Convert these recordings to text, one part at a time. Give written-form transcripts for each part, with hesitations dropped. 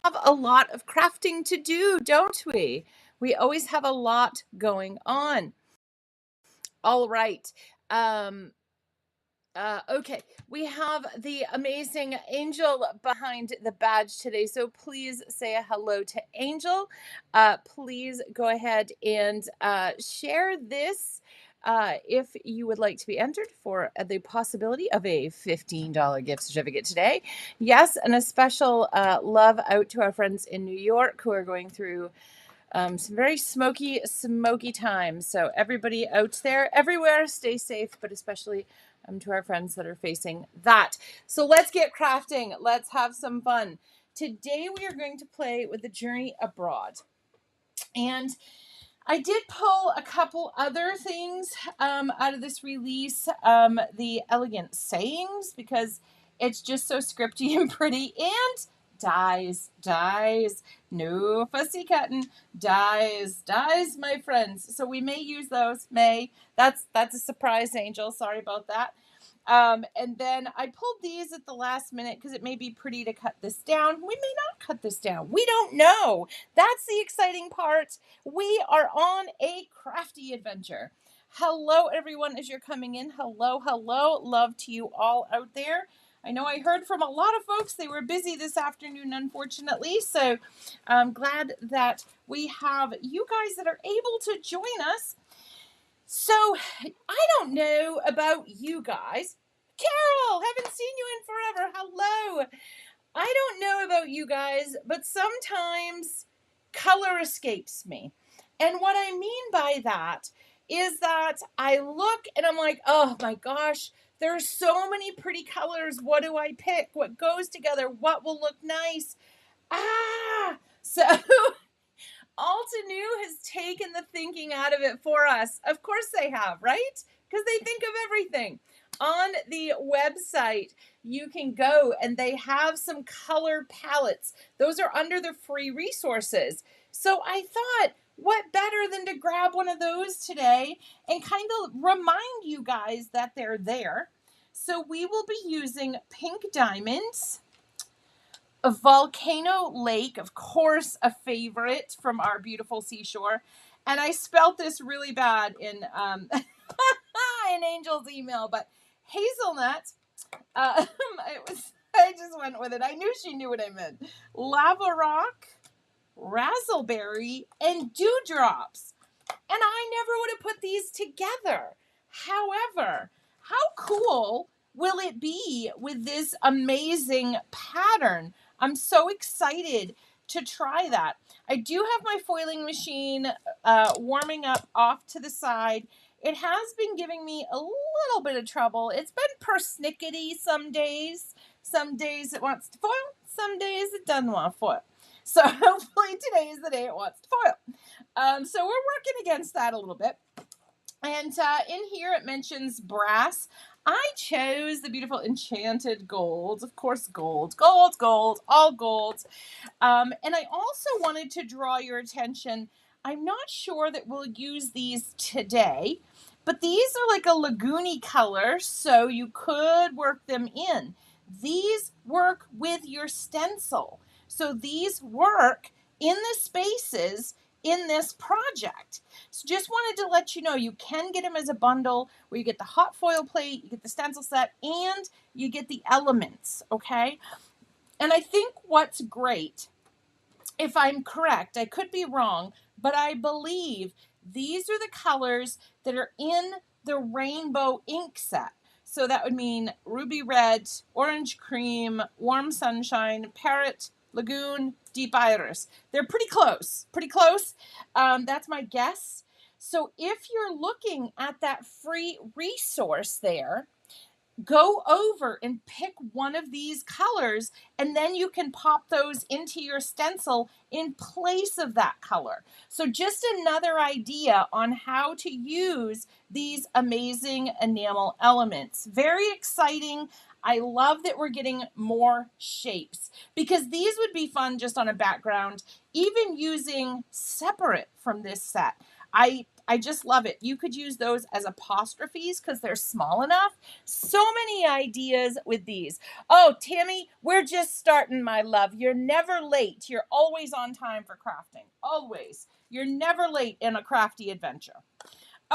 have a lot of crafting to do, don't we? We always have a lot going on. All right. Um, okay, we have the amazing Angel behind the badge today. So please say a hello to Angel. Please go ahead and share this if you would like to be entered for the possibility of a $15 gift certificate today. Yes, and a special love out to our friends in New York who are going through some very smoky times. So everybody out there, everywhere, stay safe, but especially to our friends that are facing that. So let's get crafting. Let's have some fun. Today we are going to play with the Journey Abroad. And I did pull a couple other things out of this release. The Elegant Sayings, because it's just so scripty and pretty, and dies, no fussy cutting, dies, my friends. So we may use those, that's a surprise, Angel, sorry about that. And then I pulled these at the last minute because it may be pretty to cut this down. We may not cut this down. We don't know. That's the exciting part. We are on a crafty adventure. Hello, everyone, as you're coming in. Hello. Love to you all out there. I know I heard from a lot of folks. They were busy this afternoon, unfortunately. So I'm glad that we have you guys that are able to join us. So I don't know about you guys. Carol, haven't seen you in forever. Hello. I don't know about you guys, but sometimes color escapes me. And what I mean by that is that I look and I'm like, oh my gosh, there's so many pretty colors. What do I pick? What goes together? What will look nice? So Altenew has taken the thinking out of it for us. Of course they have, right? Because they think of everything. On the website, you can go and they have some color palettes. Those are under the free resources. So I thought, what better than to grab one of those today and kind of remind you guys that they're there. So we will be using Pink Diamonds, a Volcano Lake, of course, a favorite from our beautiful seashore. And I spelt this really bad in in Angel's email, but hazelnut. I just went with it. I knew she knew what I meant. Lava rock, razzleberry, and dewdrops. And I never would have put these together. However, how cool will it be with this amazing pattern? I'm so excited to try that. I do have my foiling machine warming up off to the side. It has been giving me a little bit of trouble. It's been persnickety some days. Some days it wants to foil. Some days it doesn't want to foil. So hopefully today is the day it wants to foil. So we're working against that a little bit. And in here it mentions brass. I chose the beautiful enchanted gold. Of course, gold, all gold. And I also wanted to draw your attention. I'm not sure that we'll use these today, but these are like a lagoony color, so you could work them in. These work with your stencil. So these work in the spaces in this project. So just wanted to let you know you can get them as a bundle where you get the hot foil plate, you get the stencil set, and you get the elements, okay? And I think what's great, if I'm correct, I could be wrong, but I believe these are the colors that are in the rainbow ink set. So that would mean ruby red, orange cream, warm sunshine, parrot, lagoon, deep iris. They're pretty close. That's my guess. So if you're looking at that free resource there, go over and pick one of these colors, and then you can pop those into your stencil in place of that color. So just another idea on how to use these amazing enamel elements. Very exciting. I love that we're getting more shapes because these would be fun just on a background, even using separate from this set. I I just love it. You could use those as apostrophes because they're small enough. So many ideas with these. Oh, Tammy, we're just starting, my love. You're never late. You're always on time for crafting. Always. You're never late in a crafty adventure.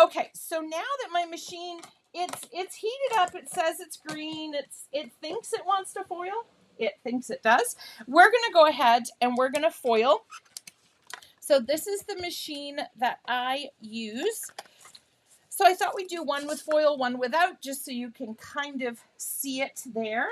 Okay, so now that my machine, it's heated up. It says it's green. It thinks it wants to foil. It thinks it does. We're going to go ahead and we're going to foil. So this is the machine that I use. So I thought we'd do one with foil, one without, just so you can kind of see it there.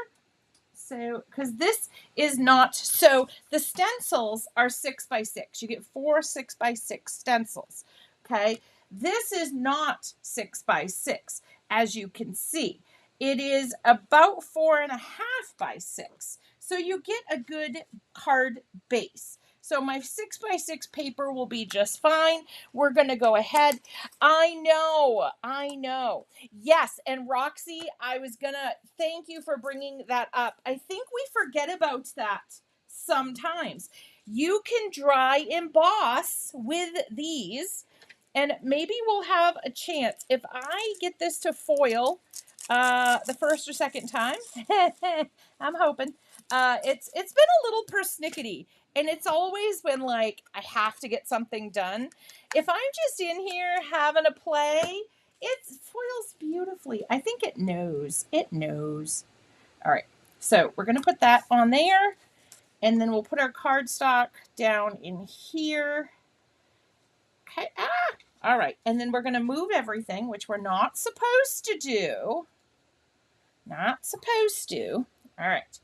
So, because this is not, so the stencils are 6x6. You get 4 6x6 stencils. Okay. This is not 6x6, as you can see. It is about 4.5 by 6. So you get a good hard base. So my 6x6 paper will be just fine. We're going to go ahead. I know. Yes, and Roxy, I was going to thank you for bringing that up. I think we forget about that sometimes. You can dry emboss with these, and maybe we'll have a chance. If I get this to foil the first or second time, I'm hoping. It's been a little persnickety. And it's always been like, I have to get something done. If I'm just in here having a play, it foils beautifully. I think it knows. It knows. All right. So we're going to put that on there. And then we'll put our cardstock down in here. Okay. All right. And then we're going to move everything, which we're not supposed to do. Not supposed to. All right.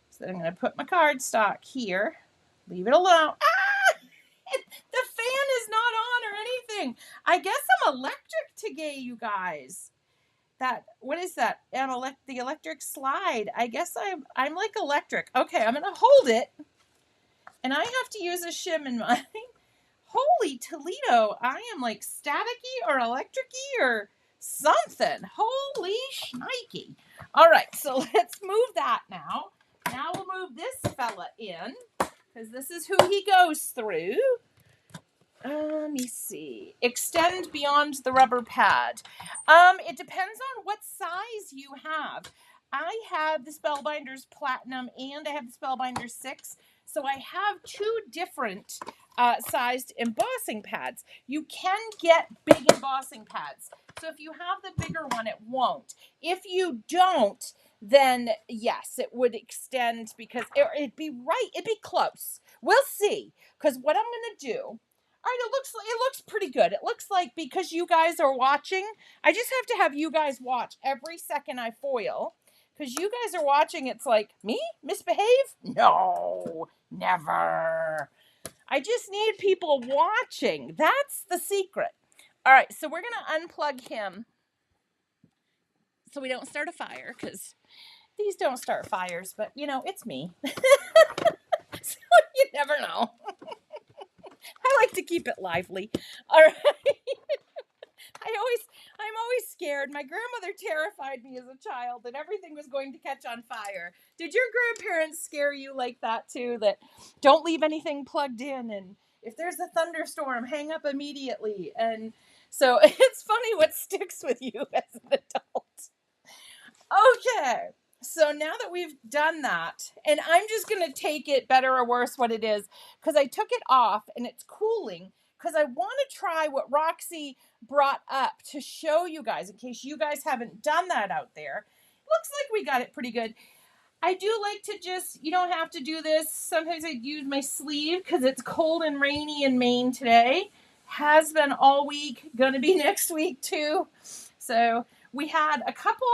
So then I'm going to put my cardstock here. Leave it alone. The fan is not on or anything. I guess I'm electric today, you guys. What is that? The electric slide. I guess I'm like electric. Okay, I'm gonna hold it, and I have to use a shim in mine. Holy Toledo! I am like staticky or electricy or something. Holy shnikey! All right, so let's move that now. Now we'll move this fella in, because this is who he goes through. Let me see. Extend beyond the rubber pad. It depends on what size you have. I have the Spellbinders Platinum and I have the Spellbinders 6. So I have 2 different sized embossing pads. You can get big embossing pads. So if you have the bigger one, it won't. If you don't, then yes, it would extend because it'd be right. It'd be close. We'll see. Because what I'm going to do, all right, it looks pretty good. It looks like, because you guys are watching, I just have to have you guys watch every second I foil. Because you guys are watching, it's like, me? Misbehave? No, never. I just need people watching. That's the secret. All right, so we're going to unplug him so we don't start a fire, because these don't start fires, but, you know, it's me. So you never know. I like to keep it lively. All right. I'm always scared. My grandmother terrified me as a child that everything was going to catch on fire. Did your grandparents scare you like that too? That don't leave anything plugged in, and if there's a thunderstorm, hang up immediately. And so it's funny what sticks with you as an adult. Okay. So now that we've done that, and I'm just going to take it, better or worse, what it is, because I took it off and it's cooling, because I want to try what Roxy brought up to show you guys, in case you guys haven't done that out there. Looks like we got it pretty good. I do like to just, you don't have to do this. Sometimes I use my sleeve because it's cold and rainy in Maine today. Has been all week, going to be next week too. So we had a couple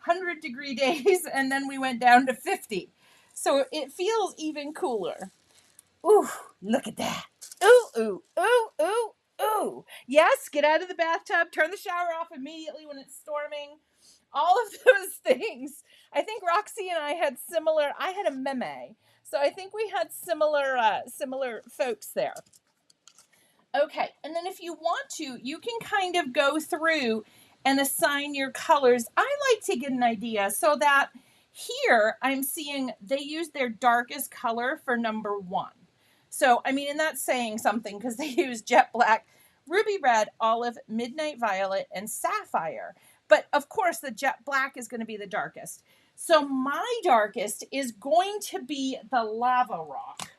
100-degree days, and then we went down to 50. So it feels even cooler. Ooh, look at that. Ooh, ooh, ooh, ooh, ooh. Yes, get out of the bathtub, turn the shower off immediately when it's storming. All of those things. I think Roxy and I had a meme. So I think we had similar folks there. Okay, and then if you want to, you can kind of go through and assign your colors. I like to get an idea so that here I'm seeing they use their darkest color for number 1. So, I mean, and that's saying something because they use jet black. ruby red, olive, midnight violet, and sapphire. But of course, the jet black is going to be the darkest. So my darkest is going to be the lava rock.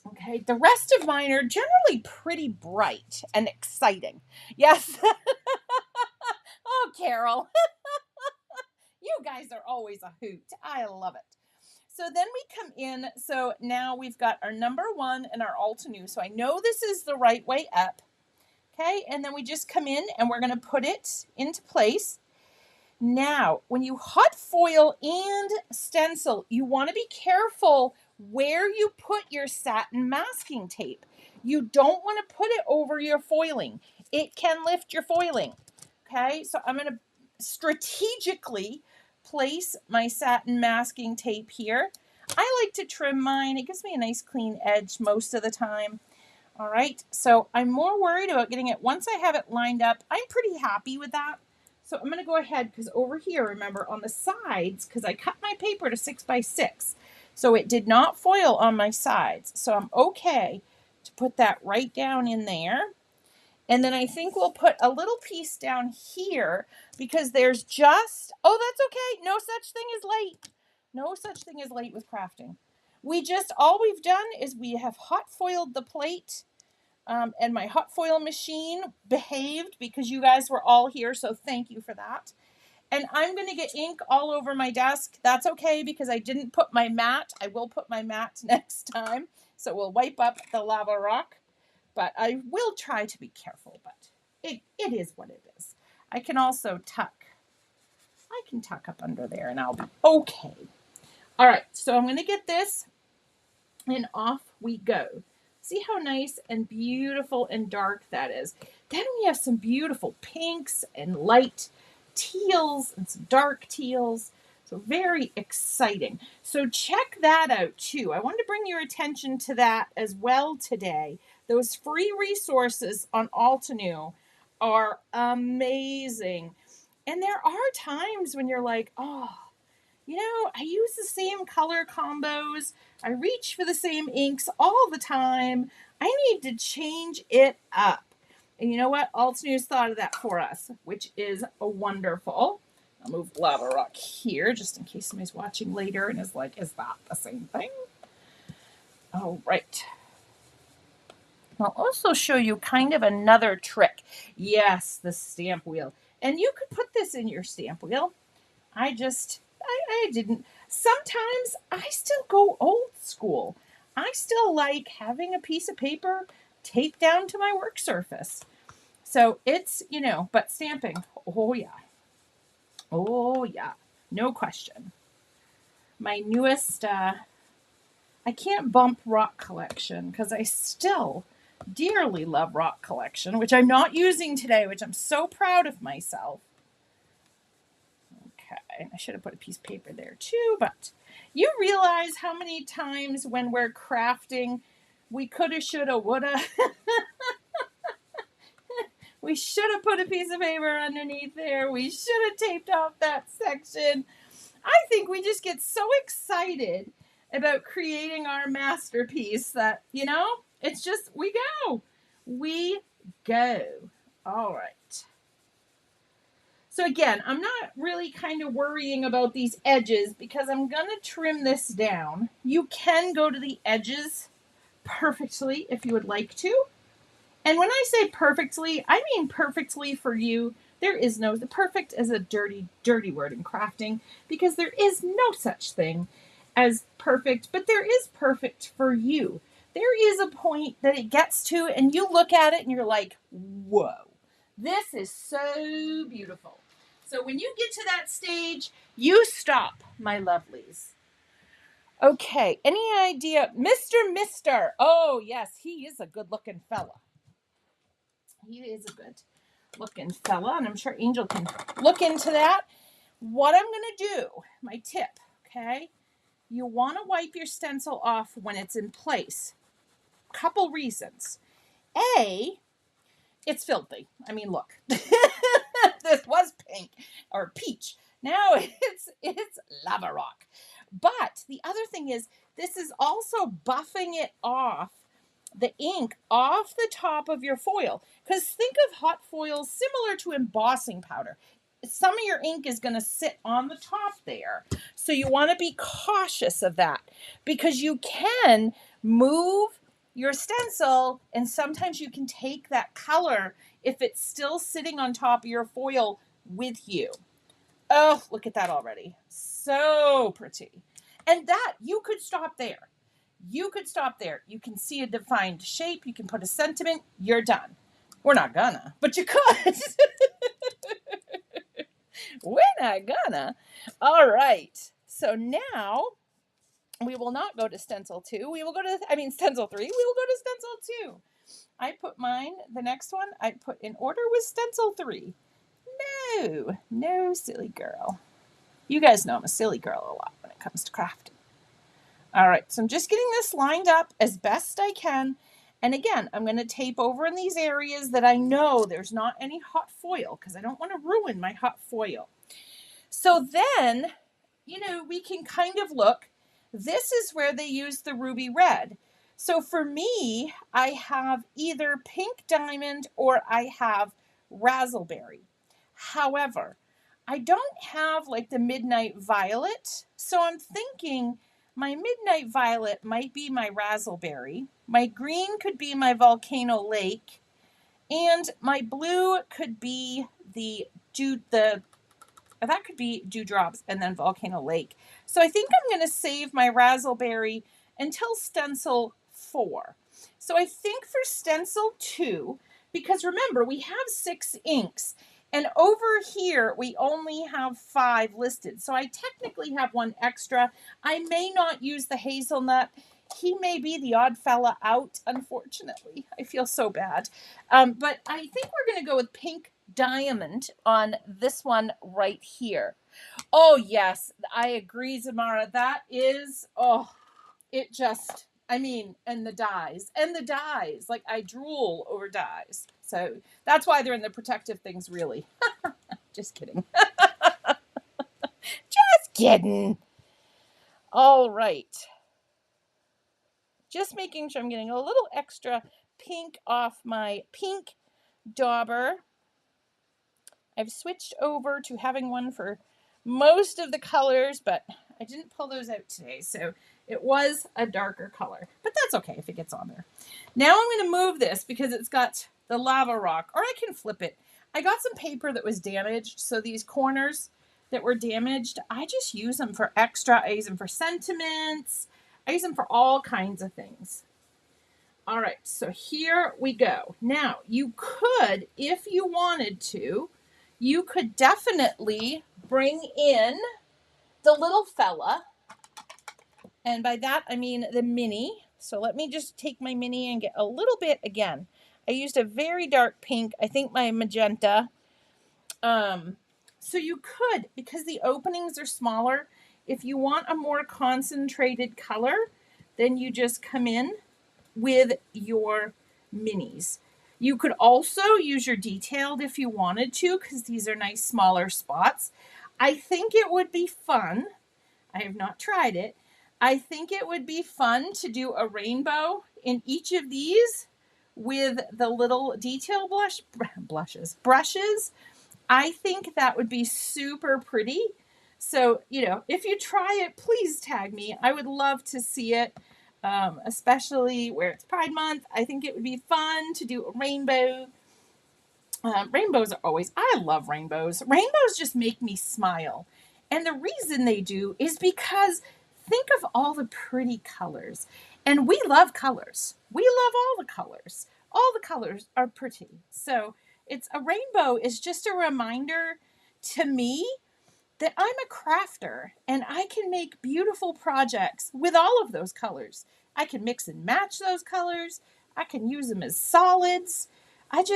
Okay, the rest of mine are generally pretty bright and exciting. Yes. Oh, Carol. You guys are always a hoot. I love it. So then we come in. So now we've got our number 1 and our Altenew. So I know this is the right way up. Okay, and then we just come in and we're going to put it into place. Now, when you hot foil and stencil, you want to be careful where you put your satin masking tape. You don't want to put it over your foiling. It can lift your foiling. Okay, so I'm going to strategically place my satin masking tape here. I like to trim mine. It gives me a nice clean edge most of the time. All right, so I'm more worried about getting it. Once I have it lined up, I'm pretty happy with that. So I'm going to go ahead, because over here, remember, on the sides, because I cut my paper to 6x6, so it did not foil on my sides. So I'm okay to put that right down in there. And then I think we'll put a little piece down here, because there's just, oh, that's okay. No such thing as late. No such thing as late with crafting. All we've done is we have hot foiled the plate. And my hot foil machine behaved because you guys were all here, so thank you for that. And I'm going to get ink all over my desk. That's okay because I didn't put my mat. I will put my mat next time, so we'll wipe up the lava rock. But I will try to be careful, but it is what it is. I can also tuck. I can tuck up under there and I'll be okay. All right, so I'm going to get this and off we go. See how nice and beautiful and dark that is. Then we have some beautiful pinks and light teals and some dark teals. So very exciting. So check that out too. I wanted to bring your attention to that as well today. Those free resources on Altenew are amazing. And there are times when you're like, oh, you know, I use the same color combos. I reach for the same inks all the time. I need to change it up. And you know what? Altenew's thought of that for us, which is wonderful. I'll move Lava Rock here just in case somebody's watching later and is like, is that the same thing? All right. I'll also show you kind of another trick. Yes, the stamp wheel. And you could put this in your stamp wheel. I didn't. Sometimes I still go old school. I still like having a piece of paper taped down to my work surface. So it's, you know, but stamping, oh yeah. Oh yeah, no question. My newest, I can't bump Rock Collection because I still dearly love Rock Collection, which I'm not using today, which I'm so proud of myself. Okay, I should have put a piece of paper there too, but you realize how many times when we're crafting, we coulda, shoulda, woulda. We should have put a piece of paper underneath there. We should have taped off that section. I think we just get so excited about creating our masterpiece that, you know, it's just, we go. We go. All right. So again, I'm not really kind of worrying about these edges because I'm going to trim this down. You can go to the edges perfectly if you would like to. And when I say perfectly, I mean perfectly for you. There is no, the perfect is a dirty, dirty word in crafting because there is no such thing as perfect, but there is perfect for you. There is a point that it gets to and you look at it and you're like, whoa, this is so beautiful. So when you get to that stage, you stop, my lovelies. Okay, any idea? Mr. Oh, yes, he is a good-looking fella. He is a good-looking fella, and I'm sure Angel can look into that. What I'm going to do, my tip, okay? You want to wipe your stencil off when it's in place. Couple reasons. A, it's filthy. I mean, look. This was pink or peach. Now it's lava rock. But the other thing is this is also buffing it off the ink off the top of your foil. Because think of hot foil similar to embossing powder. Some of your ink is going to sit on the top there. So you want to be cautious of that because you can move your stencil and sometimes you can take that color if it's still sitting on top of your foil with you. Oh, look at that already. So pretty. And that, you could stop there. You could stop there. You can see a defined shape. You can put a sentiment. You're done. We're not gonna, but you could. We're not gonna. All right. So now we will not go to stencil 2. We will go to, stencil 3. We will go to stencil 2. I put mine, the next one, I put in order with stencil 3. No, silly girl. You guys know I'm a silly girl a lot when it comes to crafting. All right, so I'm just getting this lined up as best I can. And again, I'm going to tape over in these areas that I know there's not any hot foil because I don't want to ruin my hot foil. So then, we can kind of look. This is where they use the ruby red. So for me, I have either pink diamond or I have raspberry. However, I don't have like the midnight violet. So I'm thinking my midnight violet might be my raspberry. My green could be my volcano lake. And my blue could be that could be dewdrops and then volcano lake. So I think I'm going to save my raspberry until stencil 4. So I think for stencil 2, because remember we have 6 inks and over here we only have 5 listed. So I technically have 1 extra. I may not use the hazelnut. He may be the odd fella out, unfortunately. I feel so bad. But I think we're going to go with pink diamond on this one right here. Oh, yes, I agree, Zamara. That is, it just, and the dyes. Like, I drool over dyes. So that's why they're in the protective things, really. Just kidding. Just kidding. All right. Just making sure I'm getting a little extra pink off my pink dauber. I've switched over to having one for most of the colors, but I didn't pull those out today, so it was a darker color. But that's okay if it gets on there. Now I'm going to move this because it's got the lava rock, or I can flip it. I got some paper that was damaged, so these corners that were damaged, I just use them for extra. I use them for sentiments. I use them for all kinds of things. All right, so here we go. Now, you could, if you wanted to, you could definitely bring in the little fella. And by that, I mean the mini. So let me just take my mini and get a little bit again. I used a very dark pink, I think my magenta. So you could, because the openings are smaller, if you want a more concentrated color, then you just come in with your minis. You could also use your detailed if you wanted to, because these are nice smaller spots. I think it would be fun. I have not tried it. I think it would be fun to do a rainbow in each of these with the little detail brushes. I think that would be super pretty. So, if you try it, please tag me. I would love to see it. Especially where it's Pride Month. I think it would be fun to do a rainbow. Rainbows are always, I love rainbows. Rainbows just make me smile. And the reason they do is because think of all the pretty colors. And we love colors. We love all the colors. All the colors are pretty. So it's a rainbow is just a reminder to me that I'm a crafter and I can make beautiful projects with all of those colors. I can mix and match those colors. I can use them as solids.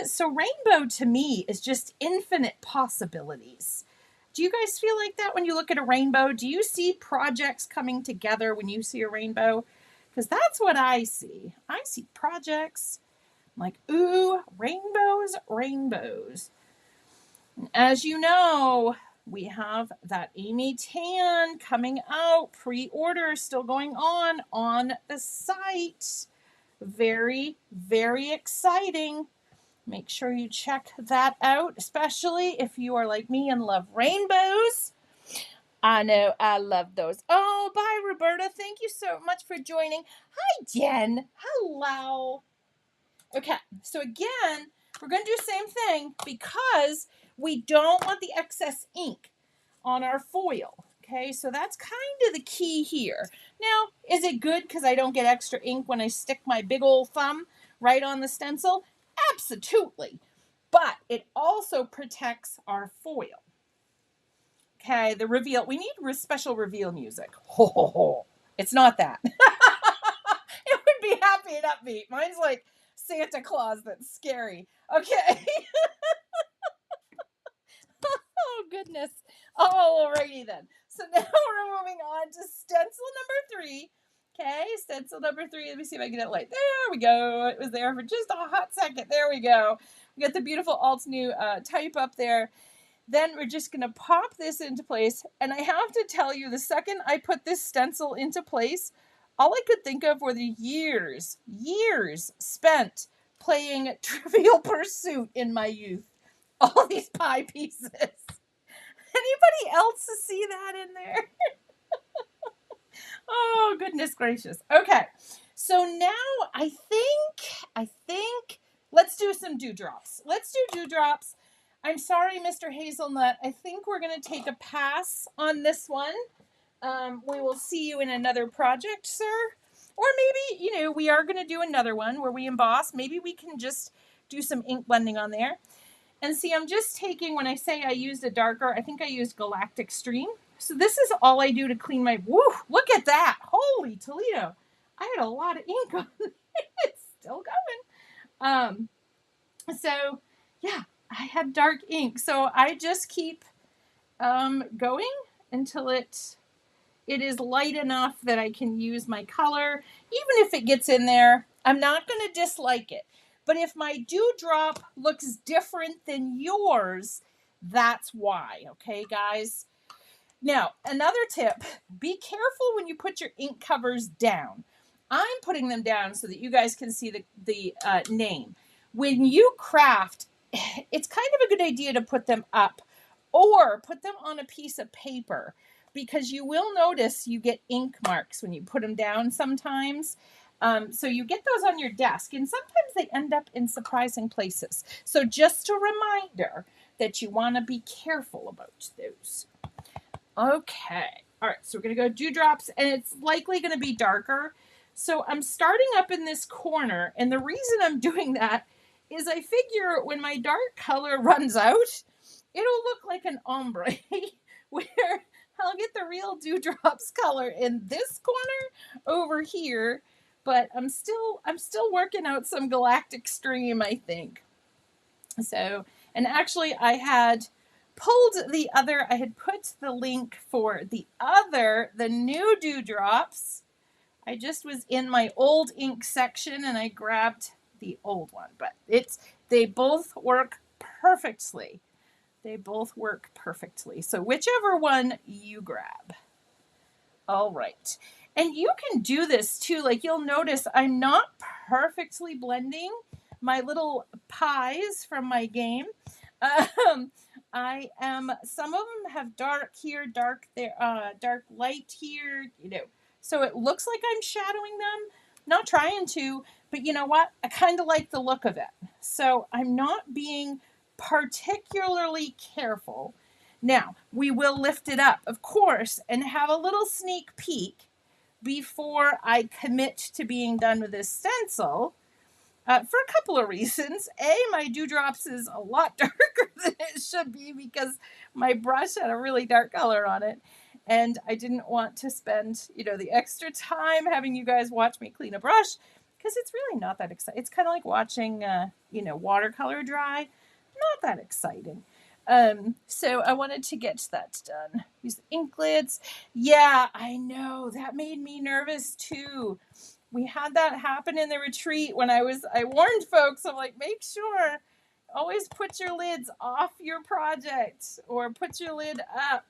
So rainbow to me is just infinite possibilities. Do you guys feel like that when you look at a rainbow? Do you see projects coming together when you see a rainbow? Because that's what I see. I see projects. I'm like, ooh, rainbows, rainbows. As you know, we have that Amy Tan coming out. Pre-order still going on the site. Very, very exciting. Make sure you check that out, especially if you are like me and love rainbows. I know I love those. Oh, bye, Roberta. Thank you so much for joining. Hi, Jen. Hello. Okay, so again, we're going to do the same thing because we don't want the excess ink on our foil. Okay, so that's kind of the key here. Now, is it good because I don't get extra ink when I stick my big old thumb right on the stencil? Absolutely. But it also protects our foil. Okay, the reveal. We need special reveal music. Ho, ho, ho. It's not that. It would be happy and upbeat. Mine's like Santa Claus that's scary. Okay. Oh, goodness. Alrighty then. So now we're moving on to stencil number 3. Okay, stencil number 3. Let me see if I can get it light. There we go. It was there for just a hot second. There we go. We got the beautiful alt new type up there. Then we're just going to pop this into place. And I have to tell you, the second I put this stencil into place, all I could think of were the years spent playing Trivial Pursuit in my youth. All these pie pieces. Anybody else see that in there? Oh, goodness gracious. Okay. So now I think let's do some dewdrops. Let's do dewdrops. I'm sorry, Mr. Hazelnut. I think we're going to take a pass on this one. We will see you in another project, sir. Or maybe, we are going to do another one where we emboss. Maybe we can just do some ink blending on there. And see, I'm just taking, when I say I used a darker, I think I used Galactic Stream. So this is all I do to clean my, woo, look at that. Holy Toledo. I had a lot of ink on it. It's still going. So yeah, I had dark ink. So I just keep going until it is light enough that I can use my color. Even if it gets in there, I'm not going to dislike it. But if my dewdrop looks different than yours, that's why. Okay, guys? Now, another tip, be careful when you put your ink covers down. I'm putting them down so that you guys can see the name. When you craft, it's kind of a good idea to put them up or put them on a piece of paper, because you will notice you get ink marks when you put them down sometimes. So you get those on your desk, and sometimes they end up in surprising places. So just a reminder that you want to be careful about those. Okay. All right. So we're going to go dewdrops, and it's likely going to be darker. So I'm starting up in this corner, and the reason I'm doing that is I figure when my dark color runs out, it'll look like an ombre where I'll get the real dewdrops color in this corner over here, but I'm still working out some Galactic Stream, I think. So, and actually I had I had put the link for the new dewdrops. I just was in my old ink section and I grabbed the old one, but they both work perfectly. They both work perfectly. So whichever one you grab. All right. And you can do this too. Like, you'll notice I'm not perfectly blending my little pies from my game. Some of them have dark here, dark there, dark light here, so it looks like I'm shadowing them. Not trying to, but you know what? I kind of like the look of it. So I'm not being particularly careful. Now, we will lift it up, of course, and have a little sneak peek before I commit to being done with this stencil. For a couple of reasons. A, my dewdrops is a lot darker than it should be because my brush had a really dark color on it. And I didn't want to spend, the extra time having you guys watch me clean a brush, because it's really not that exciting. It's kind of like watching, watercolor dry. Not that exciting. So I wanted to get that done. Use the ink lids. Yeah, I know. That made me nervous too. We had that happen in the retreat when I warned folks, I'm like, make sure, always put your lids off your project or put your lid up,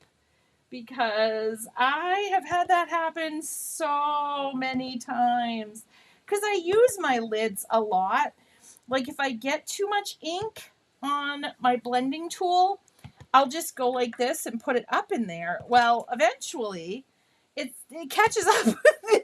because I have had that happen so many times. because I use my lids a lot. Like if I get too much ink on my blending tool, I'll just go like this and put it up in there. Well, eventually it catches up with me.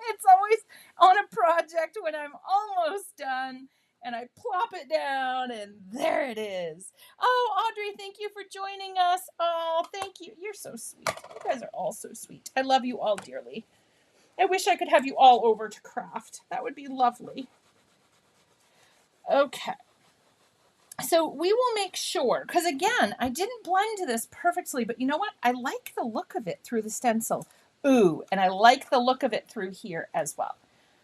It's always on a project when I'm almost done and I plop it down and there it is. Oh, Audrey, thank you for joining us. Oh, thank you. You're so sweet. You guys are all so sweet. I love you all dearly. I wish I could have you all over to craft. That would be lovely. Okay. So we will make sure, because again, I didn't blend this perfectly, but you know what? I like the look of it through the stencil. Ooh, and I like the look of it through here as well.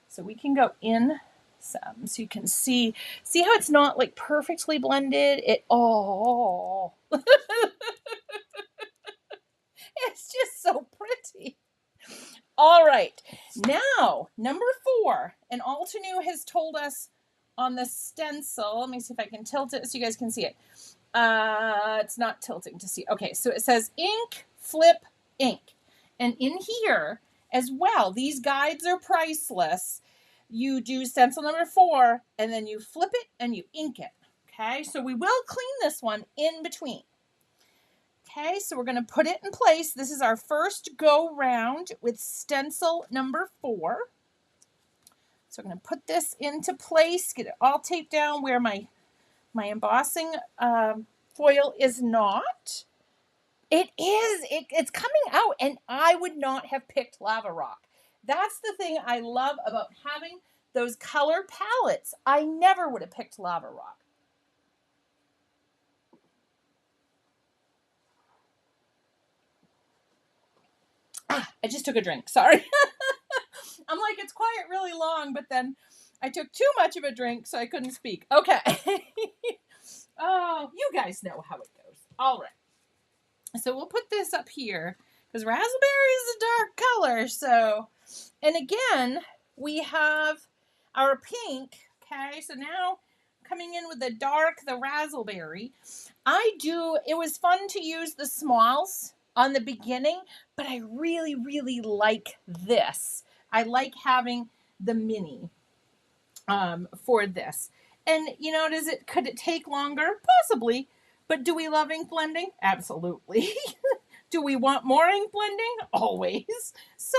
So we can go in some so you can see how it's not like perfectly blended. Oh, it's just so pretty. All right, now number 4, and Altenew has told us on the stencil. Let me see if I can tilt it so you guys can see it. It's not tilting to see. Okay, so it says ink, flip, ink. And in here as well, these guides are priceless. You do stencil number 4, and then you flip it and you ink it. Okay, so we will clean this one in between. Okay, so we're going to put it in place. This is our first go round with stencil number 4. So I'm going to put this into place, get it all taped down where my embossing foil is not. It is. It's coming out, and I would not have picked Lava Rock. That's the thing I love about having those color palettes. I never would have picked Lava Rock. I just took a drink. Sorry. I'm like, it's quiet really long, but then I took too much of a drink, so I couldn't speak. Okay. Oh, you guys know how it goes. All right. So we'll put this up here because raspberry is a dark color. So, and again, we have our pink. Okay. So now coming in with the dark, the raspberry. It was fun to use the smalls on the beginning, but I really, really like this. I like having the mini for this. And you know, could it take longer? Possibly. But do we love ink blending? Absolutely. Do we want more ink blending? Always. So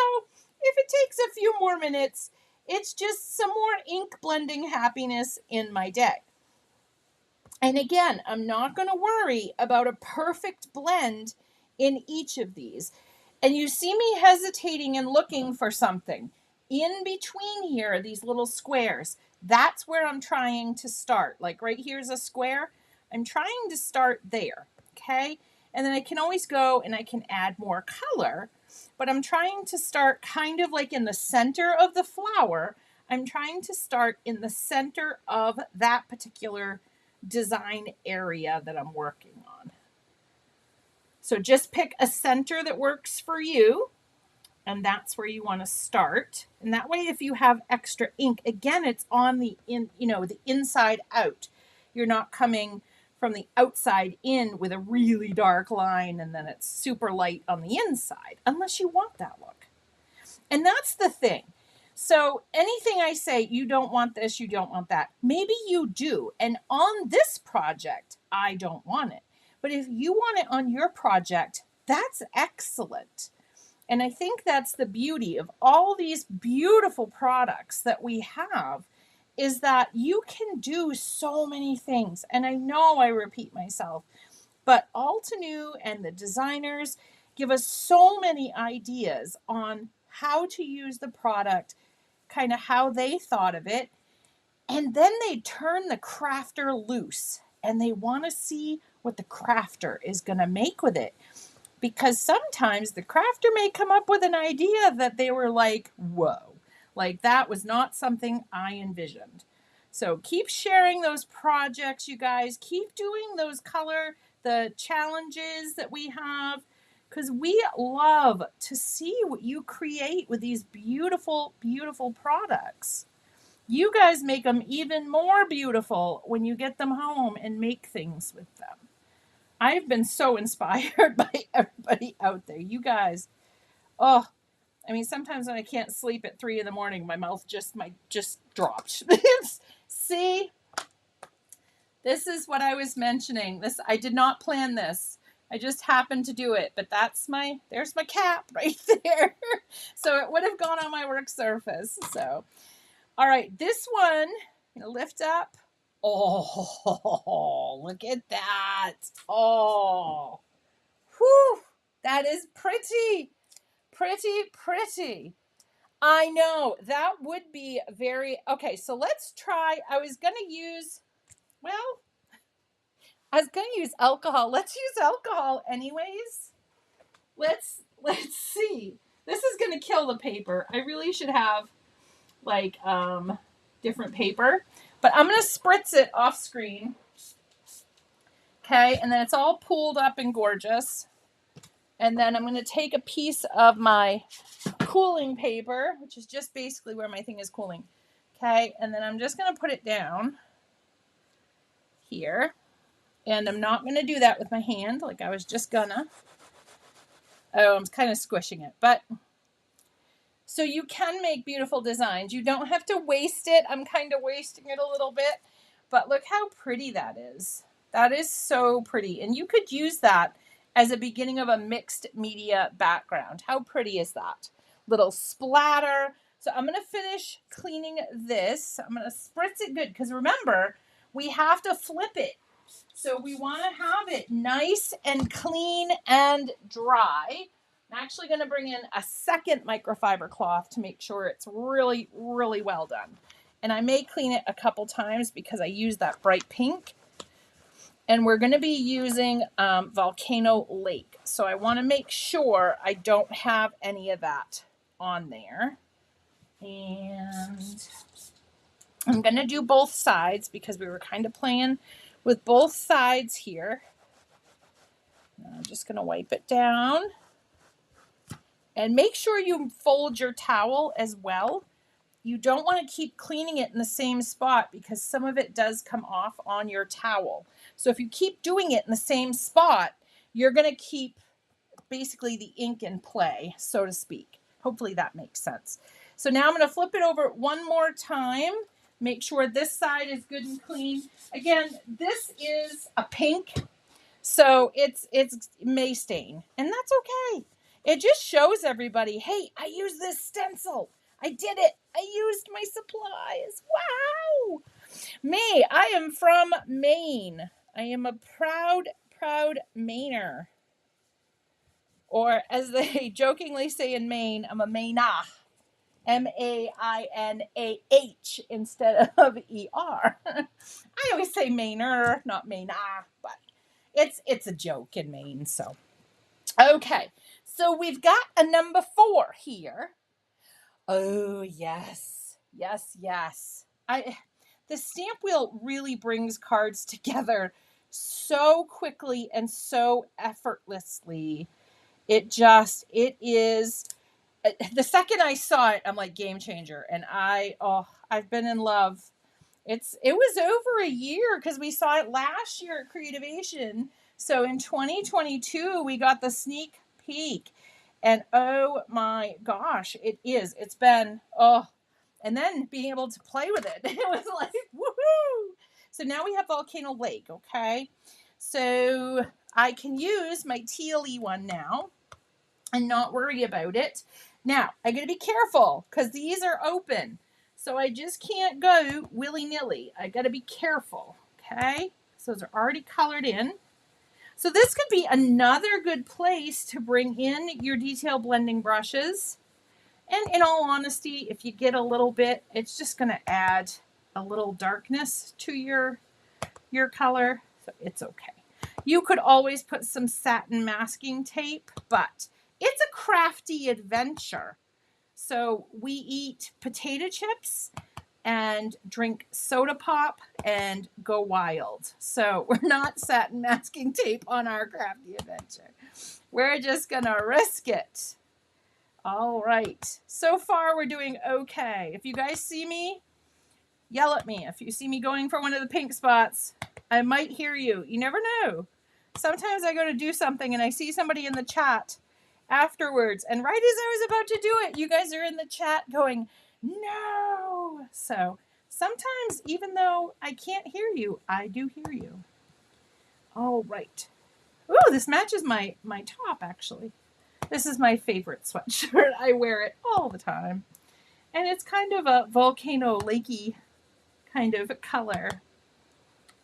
if it takes a few more minutes, it's just some more ink blending happiness in my day. And again, I'm not going to worry about a perfect blend in each of these. And you see me hesitating and looking for something. In between here, these little squares, that's where I'm trying to start. Like right here's a square. I'm trying to start there, okay? And then I can always go and I can add more color, but I'm trying to start kind of like in the center of the flower. I'm trying to start in the center of that particular design area that I'm working on. So just pick a center that works for you, and that's where you want to start. And that way, if you have extra ink, again, it's on the inside out. You're not coming from the outside in with a really dark line and then it's super light on the inside, unless you want that look. And that's the thing. So anything I say, you don't want this, you don't want that. Maybe you do. And on this project, I don't want it. But if you want it on your project, that's excellent. And I think that's the beauty of all these beautiful products that we have, is that you can do so many things. And I know I repeat myself, but Altenew and the designers give us so many ideas on how to use the product, kind of how they thought of it. And then they turn the crafter loose and they want to see what the crafter is going to make with it. Because sometimes the crafter may come up with an idea that they were like, whoa, like that was not something I envisioned. So keep sharing those projects, you guys. Keep doing the challenges that we have, because we love to see what you create with these beautiful, beautiful products. You guys make them even more beautiful when you get them home and make things with them. I've been so inspired by everybody out there. You guys, oh, I mean, sometimes when I can't sleep at 3 in the morning, my mouth might just dropped. See, this is what I was mentioning. I did not plan this. I just happened to do it, but there's my cap right there. So it would have gone on my work surface. So, all right, this one, I'm gonna lift up. Oh, look at that. Oh, whew, that is pretty. Pretty. I know, that would be very, okay, so let's try, I was going to use alcohol. Let's use alcohol anyways. Let's see. This is going to kill the paper. I really should have like different paper, but I'm going to spritz it off screen. Okay, and then it's all pooled up and gorgeous. And then I'm going to take a piece of my cooling paper, which is just basically where my thing is cooling. Okay, and then I'm just going to put it down here. And I'm not going to do that with my hand like I was just gonna. Oh, I'm kind of squishing it. But so you can make beautiful designs. You don't have to waste it. I'm kind of wasting it a little bit. But look how pretty that is. That is so pretty. And you could use that as a beginning of a mixed media background. How pretty is that? Little splatter. So I'm going to finish cleaning this. I'm going to spritz it good because remember, we have to flip it. So we want to have it nice and clean and dry. I'm actually going to bring in a second microfiber cloth to make sure it's really, really well done. And I may clean it a couple times because I use that bright pink. And we're going to be using Volcano Lake. So I want to make sure I don't have any of that on there. And I'm going to do both sides because we were kind of playing with both sides here. I'm just going to wipe it down. And make sure you fold your towel as well. You don't want to keep cleaning it in the same spot because some of it does come off on your towel. So if you keep doing it in the same spot, you're going to keep basically the ink in play, so to speak. Hopefully that makes sense. So now I'm going to flip it over one more time. Make sure this side is good and clean. Again, this is a pink, so it's may stain, and that's okay. It just shows everybody, hey, I used this stencil. I did it. I used my supplies. Wow. Me, I am from Maine. I am a proud Mainer. Or as they jokingly say in Maine, I'm a Maina. M-A-I-N-A-H instead of E-R. I always say Mainer, not Maina, but it's a joke in Maine, so. Okay, so we've got a number 4 here. Oh, yes. The stamp wheel really brings cards together so quickly and so effortlessly. It is, the second I saw it, I'm like game changer. And I've been in love. It was over a year because we saw it last year at Creativation. So in 2022, we got the sneak peek. And oh my gosh, it's been, and then being able to play with it, it was like, woohoo! So now we have Volcano Lake, okay? So I can use my tealy one now and not worry about it. Now, I got to be careful because these are open. So I just can't go willy-nilly. I got to be careful, okay? So those are already colored in. So this could be another good place to bring in your detail blending brushes. And in all honesty, if you get a little bit, it's just going to add a little darkness to your color. So it's okay. You could always put some satin masking tape, but it's a crafty adventure. So we eat potato chips and drink soda pop and go wild. So we're not satin masking tape on our crafty adventure. We're just going to risk it. All right. So far, we're doing okay. If you guys see me, yell at me. If you see me going for one of the pink spots, I might hear you. You never know. Sometimes I go to do something and I see somebody in the chat afterwards. And right as I was about to do it, you guys are in the chat going, no. So sometimes, even though I can't hear you, I do hear you. All right. Ooh, this matches my top, actually. This is my favorite sweatshirt. I wear it all the time. And it's kind of a volcano lakey kind of color.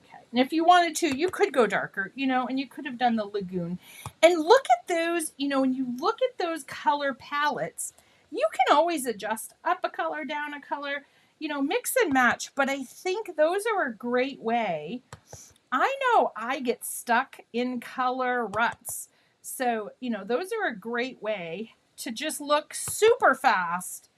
Okay. And if you wanted to, you could go darker, and you could have done the lagoon. And look at those, when you look at those color palettes, you can always adjust up a color, down a color, mix and match. But I think those are a great way. I know I get stuck in color ruts. So, those are a great way to just look super fast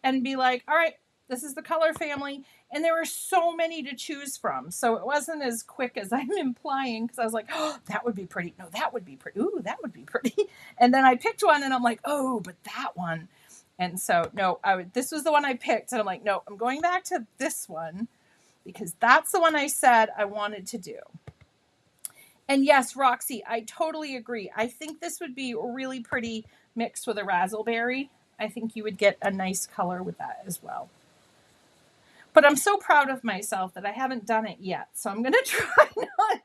and be like, all right, this is the color family. And there were so many to choose from. So it wasn't as quick as I'm implying, because I was like, oh, that would be pretty. No, that would be pretty. Ooh, that would be pretty. And then I picked one and I'm like, oh, but that one. And so, no, this was the one I picked. And I'm like, no, I'm going back to this one because that's the one I said I wanted to do. And yes, Roxy, I totally agree. I think this would be really pretty mixed with a raspberry. I think you would get a nice color with that as well. But I'm so proud of myself that I haven't done it yet. So I'm going to try not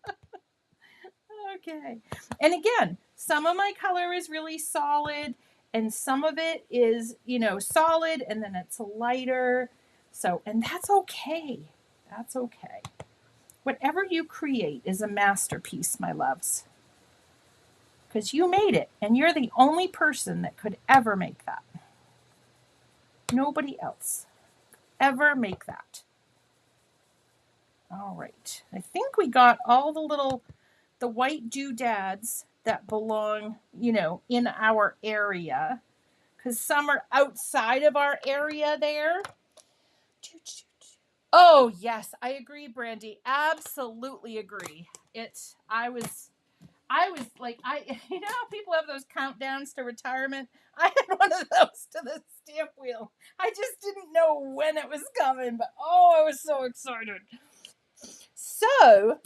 to. Okay. And again, some of my color is really solid and some of it is, solid and then it's lighter. So, and that's okay. That's okay. Whatever you create is a masterpiece, my loves. Because you made it and you're the only person that could ever make that. Nobody else ever make that. All right. I think we got all the white doodads that belong, in our area. Because some are outside of our area there. Oh, yes. I agree, Brandy. Absolutely agree. I was like, how people have those countdowns to retirement? I had one of those to the stamp wheel. I just didn't know when it was coming, but I was so excited. So,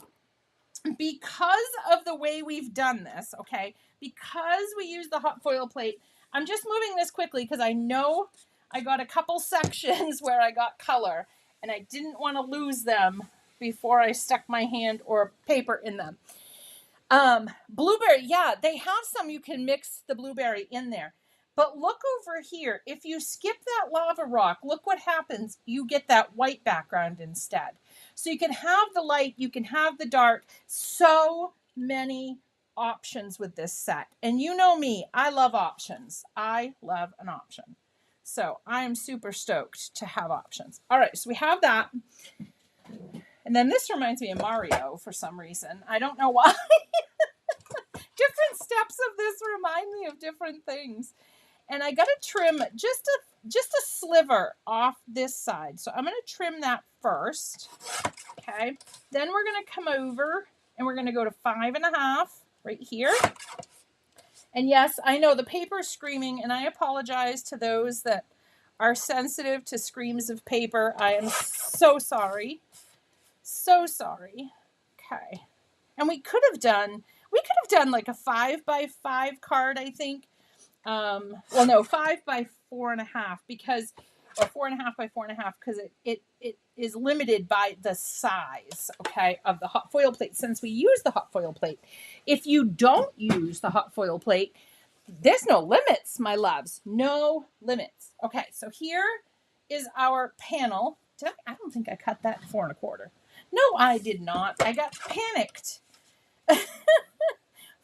because of the way we've done this, okay, because we use the hot foil plate, I'm just moving this quickly because I know I got a couple sections where I got color and I didn't want to lose them before I stuck my hand or paper in them. Blueberry, yeah, they have some you can mix the blueberry in there. But look over here. If you skip that lava rock, look what happens. You get that white background instead. So you can have the light, you can have the dark. So many options with this set. And you know me, I love options. I love an option. So I am super stoked to have options. All right, so we have that. And then this reminds me of Mario for some reason. I don't know why. Different steps of this remind me of different things. And I got to trim just a sliver off this side. So I'm going to trim that first. Okay. Then we're going to come over and we're going to go to 5.5 right here. And yes, I know the paper is screaming, and I apologize to those that are sensitive to screams of paper. I am so sorry. So sorry. Okay. And we could have done like a 5x5 card, I think. Well, no, 5 by 4.5 because, or 4.5 by 4.5 because it is limited by the size, okay, of the hot foil plate. Since we use the hot foil plate, if you don't use the hot foil plate, there's no limits, my loves, no limits. Okay, so here is our panel. I don't think I cut that 4.25. No, I did not. I got panicked.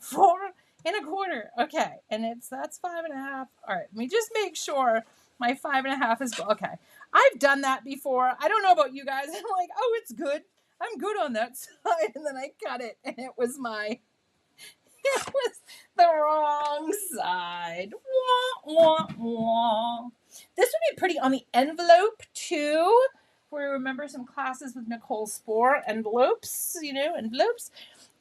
4.25. Okay. And that's 5.5. All right. Let me just make sure my 5.5 is okay. I've done that before. I don't know about you guys. I'm like, oh, it's good. I'm good on that side. And then I cut it and it was the wrong side. Wah, wah, wah. This would be pretty on the envelope too. If we remember some classes with Nicole Spohr, envelopes.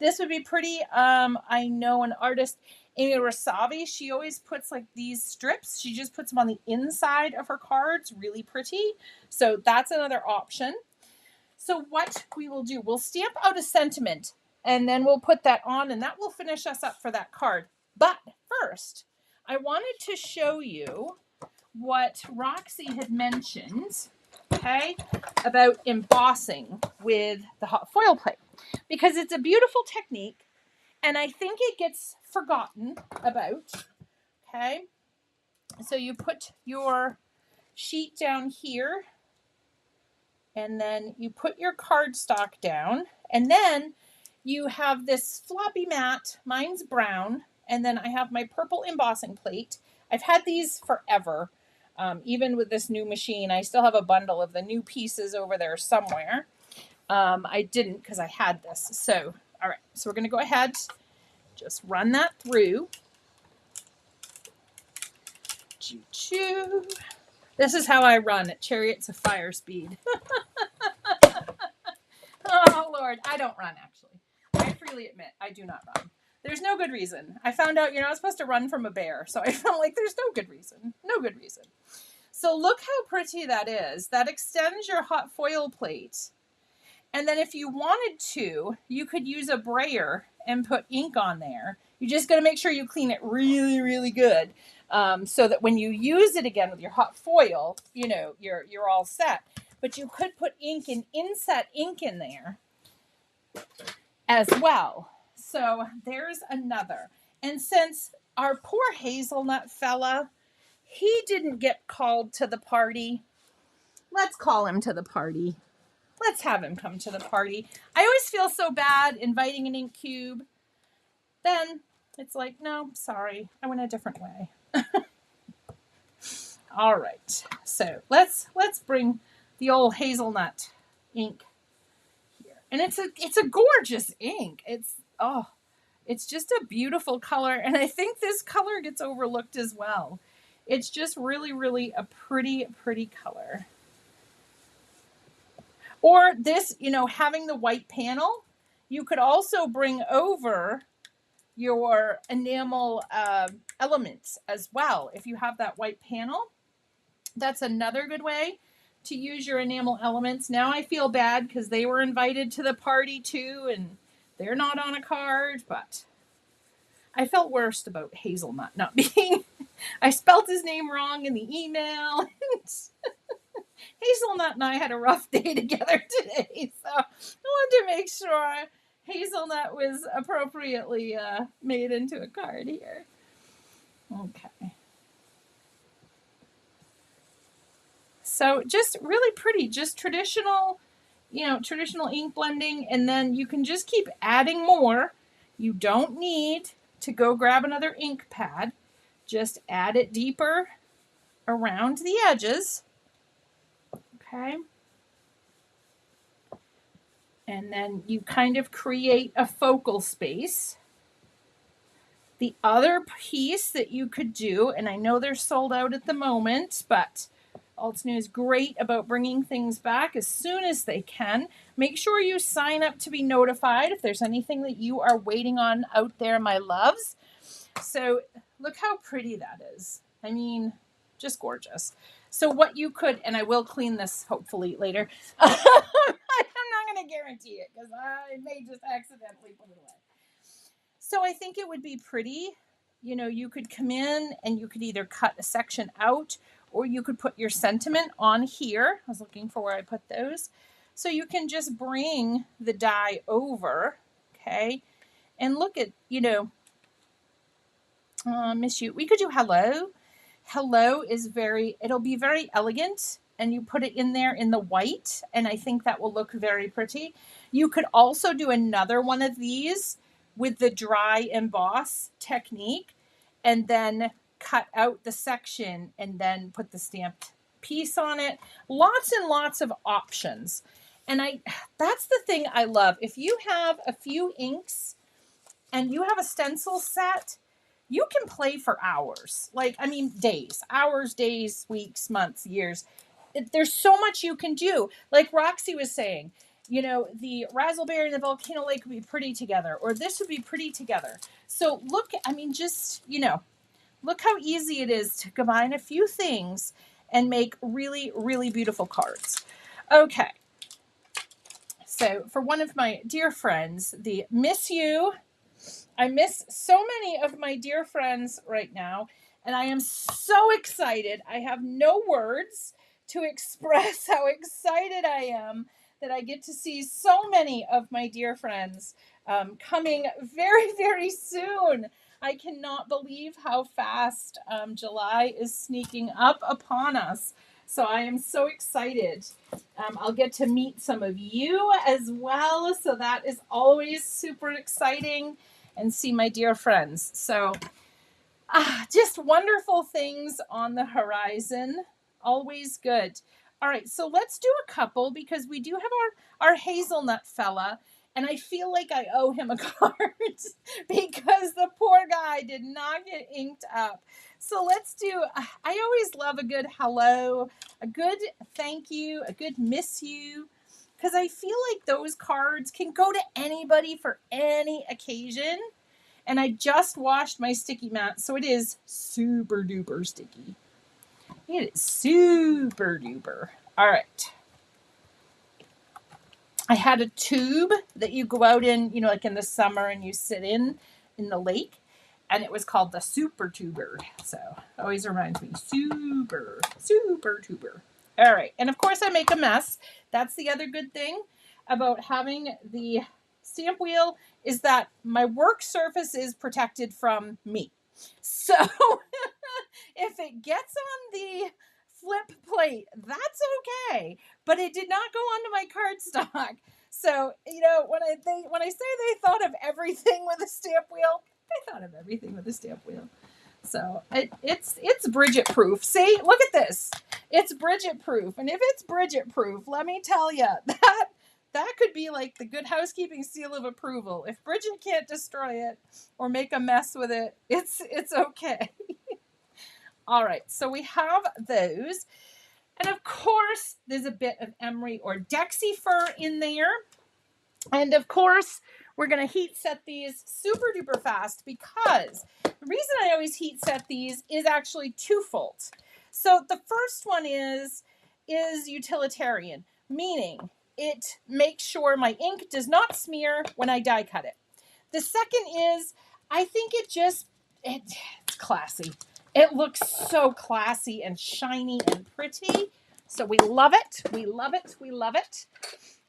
This would be pretty. I know an artist, Amy Rasavi, she always puts like these strips. She just puts them on the inside of her cards. Really pretty. So that's another option. So what we will do, we'll stamp out a sentiment and then we'll put that on and that will finish us up for that card. But first, I wanted to show you what Roxy had mentioned, okay, about embossing with the hot foil plate, because it's a beautiful technique and I think it gets forgotten about, okay? So you put your sheet down here and then you put your cardstock down and then you have this floppy mat. Mine's brown. And then I have my purple embossing plate. I've had these forever. Even with this new machine, I still have a bundle of the new pieces over there somewhere. I didn't because I had this. So, all right. So we're going to go ahead, just run that through. Choo-choo. This is how I run at Chariots of Fire speed. Oh, Lord. I don't run, actually. I freely admit I do not run. There's no good reason. I found out you're not supposed to run from a bear, so I felt like there's no good reason. No good reason. So look how pretty that is. That extends your hot foil plate. And then if you wanted to, you could use a brayer and put ink on there. You just got to make sure you clean it really, really good, so that when you use it again with your hot foil, you know, you're all set. But you could put ink and inset ink in there as well. So there's another. And since our poor hazelnut fella, he didn't get called to the party, let's call him to the party. Let's have him come to the party. I always feel so bad inviting an ink cube. Then it's like, no, sorry, I went a different way. All right, so let's bring the old hazelnut ink here, and it's a gorgeous ink. It's just a beautiful color, and I think this color gets overlooked as well. It's just really, really a pretty, pretty color. Or this, you know, having the white panel, you could also bring over your enamel elements as well. If you have that white panel, that's another good way to use your enamel elements. Now I feel bad because they were invited to the party too, and they're not on a card, but I felt worst about Hazelnut not being, I spelt his name wrong in the email. Hazelnut and I had a rough day together today, so I wanted to make sure Hazelnut was appropriately made into a card here. Okay. So just really pretty, just traditional, you know, traditional ink blending, and then you can just keep adding more. You don't need to go grab another ink pad. Just add it deeper around the edges. Okay. And then you kind of create a focal space. The other piece that you could do, and I know they're sold out at the moment, but Altsnu is great about bringing things back as soon as they can. Make sure you sign up to be notified if there's anything that you are waiting on out there, my loves. So look how pretty that is. I mean, just gorgeous. So what you could, and I will clean this hopefully later. I'm not going to guarantee it because I may just accidentally put it away. So I think it would be pretty. You know, you could come in and you could either cut a section out, or you could put your sentiment on here. I was looking for where I put those. So you can just bring the die over, okay? And look at, you know, miss you. We could do hello. Hello is it'll be very elegant, and you put it in there in the white, and I think that will look very pretty. You could also do another one of these with the dry emboss technique, and then cut out the section and then put the stamped piece on it. Lots and lots of options. And that's the thing I love. If you have a few inks and you have a stencil set, you can play for hours. Like, I mean, days, hours, days, weeks, months, years. There's so much you can do. Like Roxy was saying, you know, the raspberry and the volcano lake would be pretty together, or this would be pretty together. So look, I mean, just, you know, look how easy it is to combine a few things and make really, really beautiful cards. Okay. So for one of my dear friends, the Miss You I miss so many of my dear friends right now, and I am so excited. I have no words to express how excited I am that I get to see so many of my dear friends coming very, very soon. I cannot believe how fast July is sneaking up upon us. So I am so excited. I'll get to meet some of you as well. So that is always super exciting, and see my dear friends. So just wonderful things on the horizon. Always good. All right, so let's do a couple because we do have our hazelnut fella, and I feel like I owe him a card because the poor guy did not get inked up. So let's do, I always love a good hello, a good thank you, a good miss you, because I feel like those cards can go to anybody for any occasion. And I just washed my sticky mat, so it is super duper sticky. It is super duper. All right. I had a tube that you go out in, you know, like in the summer and you sit in the lake. And it was called the super tuber. So it always reminds me, super tuber. All right. And of course I make a mess. That's the other good thing about having the stamp wheel, is that my work surface is protected from me. So if it gets on the flip plate, that's okay. But it did not go onto my cardstock. So, you know, when I say they thought of everything with a stamp wheel, they thought of everything with a stamp wheel. So it's Bridget proof. See, look at this. It's Bridget proof. And if it's Bridget proof, let me tell you, that could be like the Good Housekeeping seal of approval. If Bridget can't destroy it or make a mess with it, it's okay. All right, so we have those. And of course, there's a bit of emery or Dexy fir in there. And of course, we're going to heat set these super duper fast because the reason I always heat set these is actually twofold. So the first one is utilitarian, meaning it makes sure my ink does not smear when I die cut it. The second is, I think it's classy. It looks so classy and shiny and pretty. So we love it. We love it. We love it.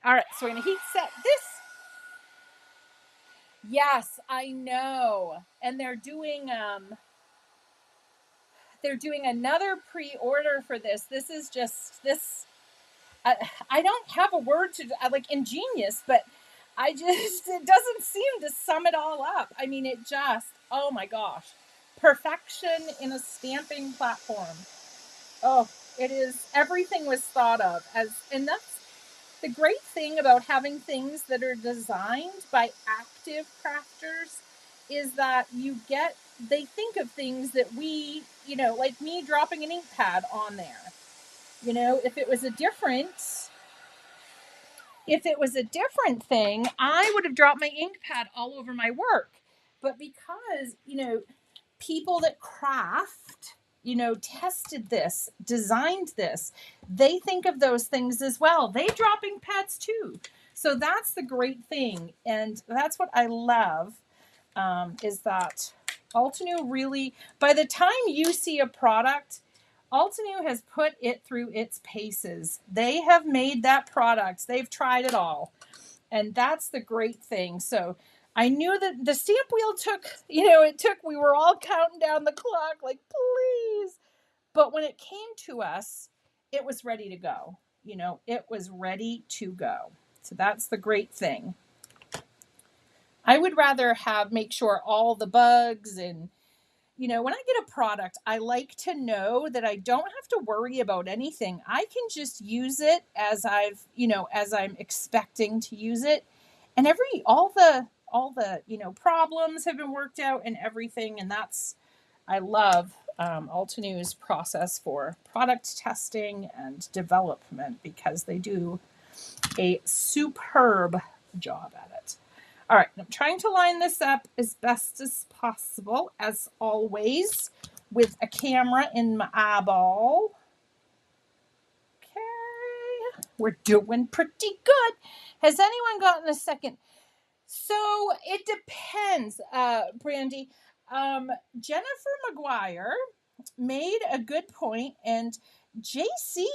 All right, so we're going to heat set this. Yes, I know. And they're doing another pre-order for this. This is just this. I don't have a word to like ingenious, but it doesn't seem to sum it all up. I mean, it just, oh my gosh, perfection in a stamping platform. Oh, it is. Everything was thought of and that's the great thing about having things that are designed by active crafters, is that they think of things that we, you know, like me dropping an ink pad on there. You know, if it was a different thing, I would have dropped my ink pad all over my work. But because, you know, people that craft, you know, tested this, designed this, they think of those things as well. They drop ink pads too. So that's the great thing. And that's what I love, is that Altenew really, by the time you see a product, Altenew has put it through its paces. They have made that product. They've tried it all. And that's the great thing. So I knew that the stamp wheel we were all counting down the clock, like, please. But when it came to us, it was ready to go. You know, it was ready to go. So that's the great thing. I would rather make sure all the bugs and, you know, when I get a product, I like to know that I don't have to worry about anything. I can just use it as I'm expecting to use it. And all the, you know, problems have been worked out and everything. And I love Altenew's process for product testing and development, because they do a superb job at it. All right, I'm trying to line this up as best as possible, as always, with a camera in my eyeball. Okay, we're doing pretty good. Has anyone gotten a second? So it depends, Brandy. Jennifer McGuire made a good point, and JC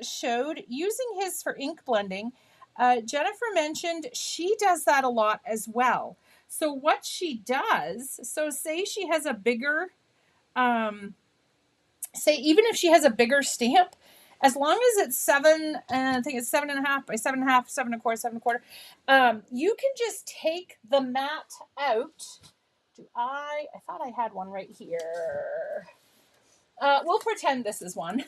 showed using his for ink blending. Jennifer mentioned she does that a lot as well. So what she does, so say she has a bigger, say even if she has a bigger stamp, as long as it's I think it's 7.5 by 7.5, 7.25, 7.25, you can just take the mat out. I thought I had one right here. We'll pretend this is one.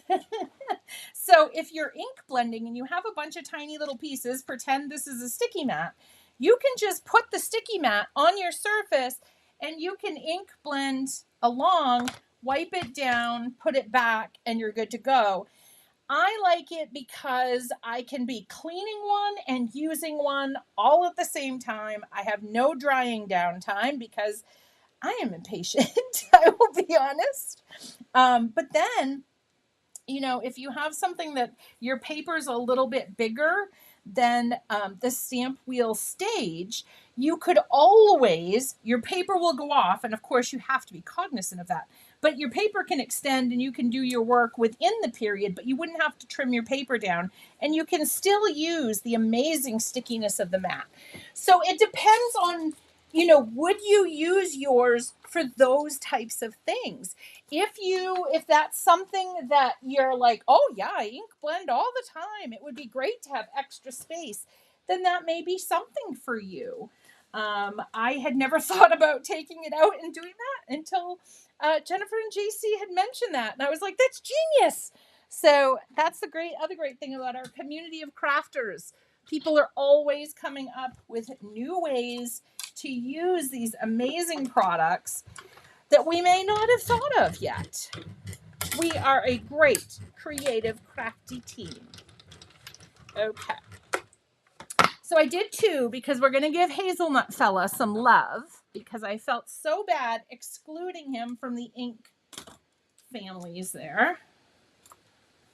So if you're ink blending and you have a bunch of tiny little pieces, pretend this is a sticky mat. You can just put the sticky mat on your surface and you can ink blend along, wipe it down, put it back, and you're good to go. I like it because I can be cleaning one and using one all at the same time. I have no drying down time because I am impatient, I will be honest. But then, if you have something that your paper's a little bit bigger than the stamp wheel stage, you could always, your paper will go off. And of course, you have to be cognizant of that. But your paper can extend and you can do your work within the period, but you wouldn't have to trim your paper down. And you can still use the amazing stickiness of the mat. So it depends on, would you use yours for those types of things? If that's something that you're like, oh yeah, I ink blend all the time, it would be great to have extra space, then that may be something for you. I had never thought about taking it out and doing that until Jennifer and JC had mentioned that, and I was like, that's genius. So that's the other great thing about our community of crafters. People are always coming up with new ways to use these amazing products that we may not have thought of yet. We are a great, creative, crafty team. Okay. So I did two because we're going to give Hazelnut Fella some love because I felt so bad excluding him from the ink families there.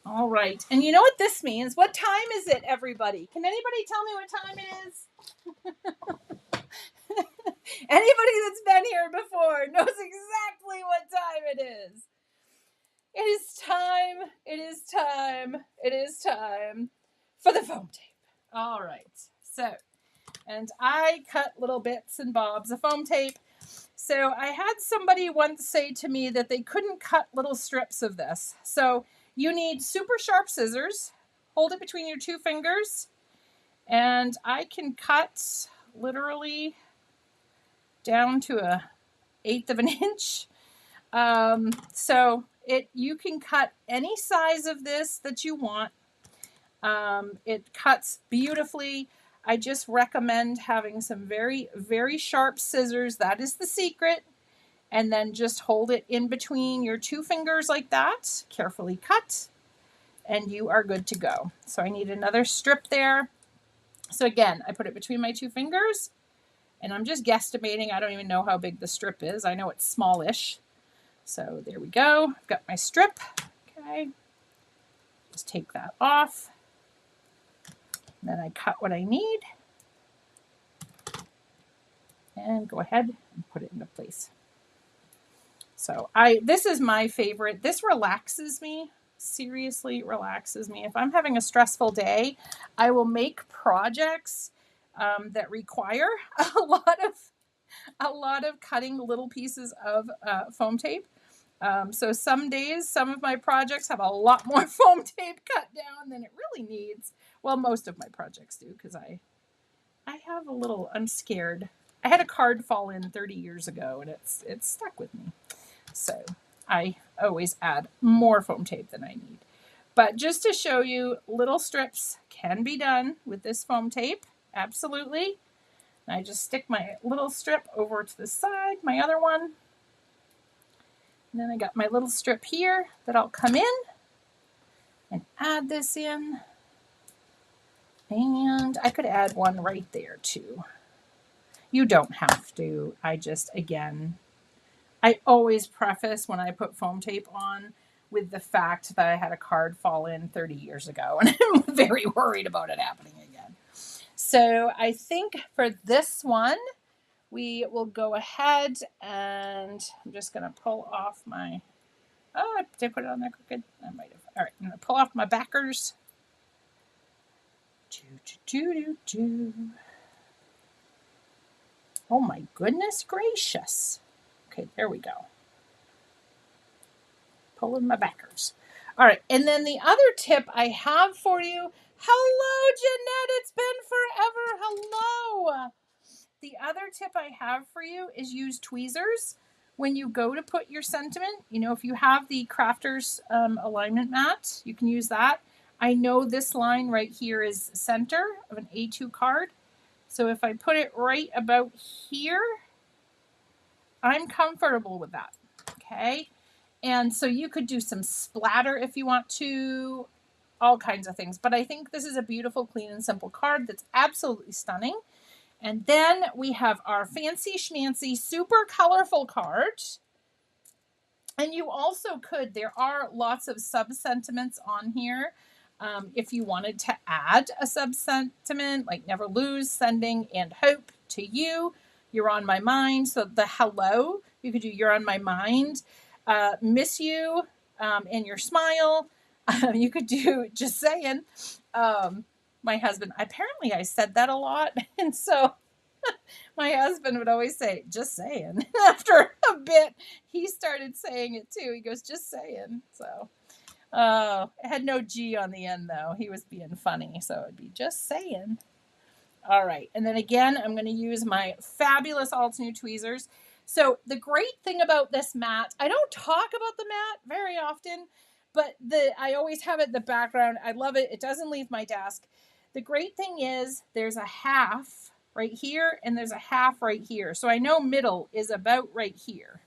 All right. And you know what this means? What time is it, everybody? Can anybody tell me what time it is? Anybody that's been here before knows exactly what time it is. It is time. It is time. It is time for the foam tape. All right. So, and I cut little bits and bobs of foam tape. So I had somebody once say to me that they couldn't cut little strips of this. So you need super sharp scissors. Hold it between your two fingers. And I can cut literally down to 1/8 of an inch. So you can cut any size of this that you want. It cuts beautifully. I just recommend having some very, very sharp scissors. That is the secret. And then just hold it in between your two fingers like that. Carefully cut. And you are good to go. So I need another strip there. So again, I put it between my two fingers. And I'm just guesstimating. I don't even know how big the strip is. I know it's smallish. So there we go. I've got my strip. Okay. Just take that off. And then I cut what I need. And go ahead and put it into place. So this is my favorite. This relaxes me. Seriously relaxes me. If I'm having a stressful day, I will make projects that require a lot of cutting little pieces of foam tape. So some days, some of my projects have a lot more foam tape cut down than it really needs. Well, most of my projects do because I have I'm scared. I had a card fall in 30 years ago and it's stuck with me. So I always add more foam tape than I need. But just to show you, little strips can be done with this foam tape. Absolutely. And I just stick my little strip over to the side, my other one. And then I got my little strip here that I'll come in and add this in. And I could add one right there too. You don't have to. I always preface when I put foam tape on with the fact that I had a card fall in 30 years ago and I'm very worried about it happening again. So I think for this one, we will go ahead and I'm just going to pull off my, oh, did I put it on there crooked? I might have. All right, I'm going to pull off my backers. Oh my goodness gracious. Okay, there we go. Pulling my backers. All right, and then the other tip I have for you. Hello, Jeanette. It's been forever. Hello. The other tip I have for you is use tweezers when you go to put your sentiment. You know, if you have the Crafters alignment mat, you can use that. I know this line right here is center of an A2 card. So if I put it right about here, I'm comfortable with that. Okay. And so you could do some splatter if you want to, all kinds of things. But I think this is a beautiful, clean and simple card that's absolutely stunning. And then we have our fancy schmancy, super colorful card. And you also could, there are lots of sub-sentiments on here. If you wanted to add a sub-sentiment, like never lose, sending, and hope to you, you're on my mind. So the hello, you could do you're on my mind, miss you, and your smile. You could do just saying. My husband, apparently I said that a lot. And so my husband would always say, just saying. After a bit, he started saying it too. He goes, just saying. So, it had no G on the end though. He was being funny. So it'd be just saying. All right. And then again, I'm going to use my fabulous Altenew tweezers. So the great thing about this mat, I don't talk about the mat very often, but I always have it in the background. I love it. It doesn't leave my desk. The great thing is there's a half right here and there's a half right here. So I know middle is about right here.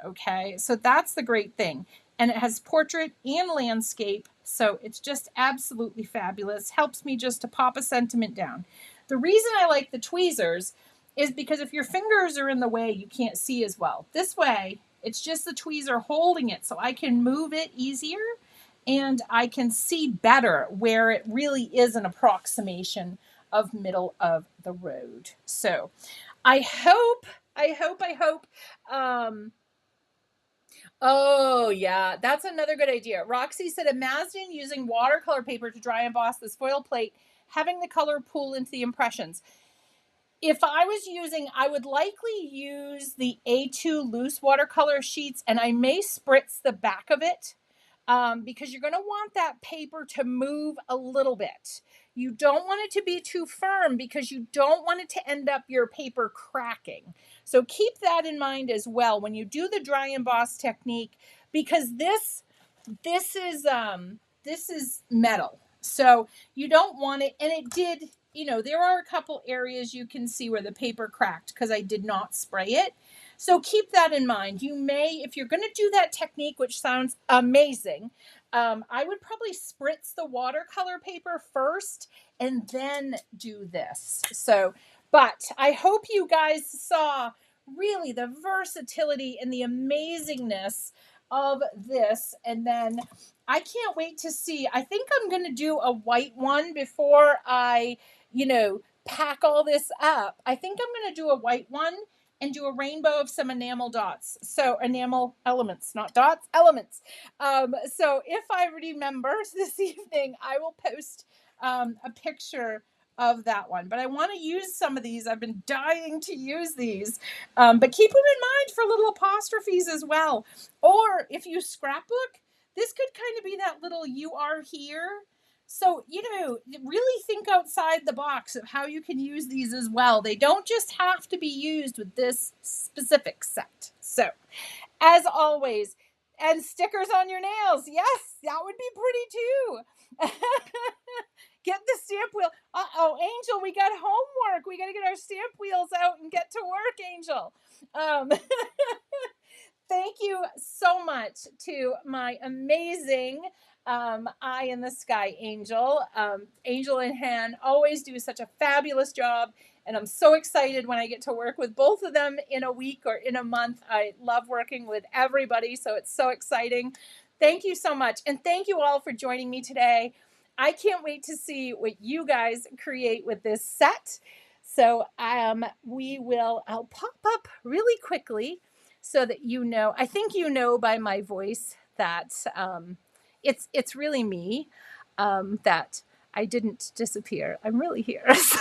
Okay, so that's the great thing. And it has portrait and landscape. So it's just absolutely fabulous. Helps me just to pop a sentiment down. The reason I like the tweezers is because if your fingers are in the way, you can't see as well. This way, it's just the tweezer holding it so I can move it easier and I can see better where it really is an approximation of middle of the road. So I hope, oh yeah, that's another good idea. Roxy said, imagine using watercolor paper to dry emboss this foil plate, having the color pool into the impressions. If I was using, I would likely use the A2 loose watercolor sheets, and I may spritz the back of it because you're going to want that paper to move a little bit. You don't want it to be too firm because you don't want it to end up your paper cracking. So keep that in mind as well when you do the dry emboss technique, because this is metal. So you don't want it, and it did, you know, there are a couple areas you can see where the paper cracked because I did not spray it. So keep that in mind. You may, if you're going to do that technique, which sounds amazing, I would probably spritz the watercolor paper first and then do this. So, but I hope you guys saw really the versatility and the amazingness of this. And then I can't wait to see, I think I'm going to do a white one before I, pack all this up. I think I'm going to do a white one and do a rainbow of some enamel dots. So enamel elements, not dots, elements. So if I remember this evening, I will post a picture of that one. But I want to use some of these. I've been dying to use these. But keep them in mind for little apostrophes as well. Or if you scrapbook, this could kind of be that little you are here. So, really think outside the box of how you can use these as well. They don't just have to be used with this specific set. So, as always, and stickers on your nails. Yes, that would be pretty too. Get the stamp wheel. Uh-oh, Angel, we got homework. We got to get our stamp wheels out and get to work, Angel. Thank you so much to my amazing eye in the sky Angel. Angel and Han always do such a fabulous job, and I'm so excited when I get to work with both of them in a week or in a month. I love working with everybody, so it's so exciting. Thank you so much, and thank you all for joining me today. I can't wait to see what you guys create with this set. So I'll pop up really quickly so that you know. I think you know by my voice that it's really me, that I didn't disappear. I'm really here. So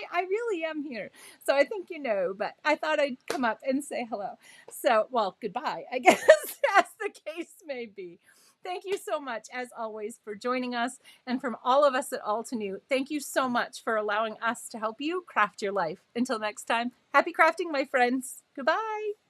I really am here. So I think you know, but I thought I'd come up and say hello. So, well, goodbye, I guess, as the case may be. Thank you so much, as always, for joining us. And from all of us at Altenew, thank you so much for allowing us to help you craft your life. Until next time, happy crafting, my friends. Goodbye.